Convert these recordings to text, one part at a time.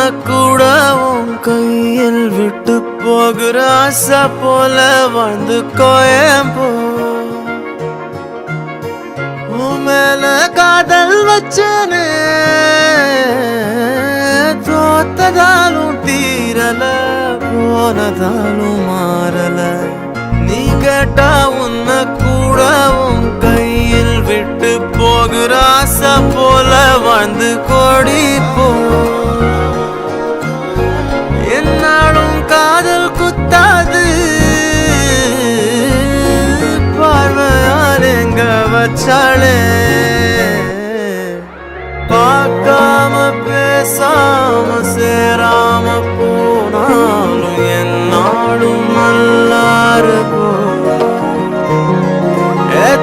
உன்னை கூட உன் கையில் விட்டு போகிற ஆசை போல வாழ்ந்து கோயம்போ உன் மேல காதல் வச்சனே தோத்ததாலும் தீரல போனதாலும் மாறல நீ கேட்டா உன்னை கூட உன் கையில் விட்டு போகிற ஆசை போல வாழ்ந்து கோடி போ என்னாலும் காதல் குத்தாது பார்வையால் எங்க வச்சாளே பார்க்காம பேசாம சேராம போனாலும் என்னாலும் நல்லா இருக்கும்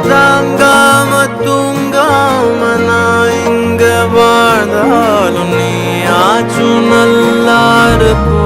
தாங்காம தூங்காம நான் இங்க வாழ்ந்தாலும் நீ ஆச்சும் நல்லா இருப்போ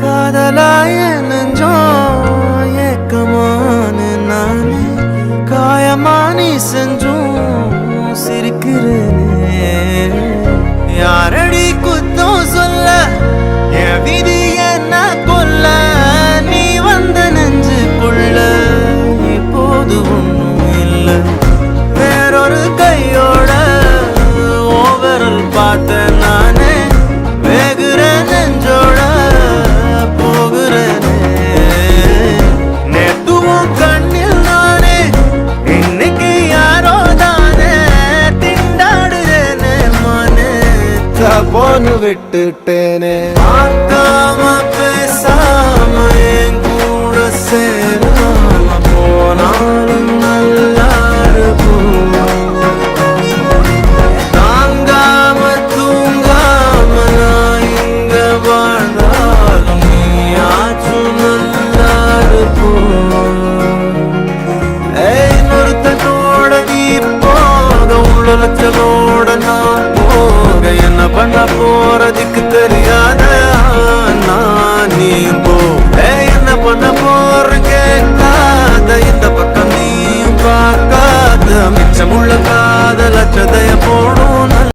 காதலாய நெஞ்சோ ஏக்கமான நானே காயமானி செஞ்சும் சிரிக்கிறேனே யாரடி குத்தம் சொல்ல என் விதி என்ன கொல்ல நீ வந்த நெஞ்சுக்குள்ள இப்போது ஒன்றும் இல்லை வேறொரு கையோட ஓவரல் பார்த்த நானே வேகுற நெஞ்சோட போன்னு விட்டுட்டேனே பார்க்காம பேசாம என் கூட சேராம போனாலும் நல்லா இருக்கும் தாங்காம தூங்காம நான் இங்க வாழ்ந்தாலும் நீ ஆச்சும் நல்லா இருக்கும் இன்னொருத்தனோட நீ போக உலகத்தோட நான் என்ன பண்ண போறதுக்கு தெரியாத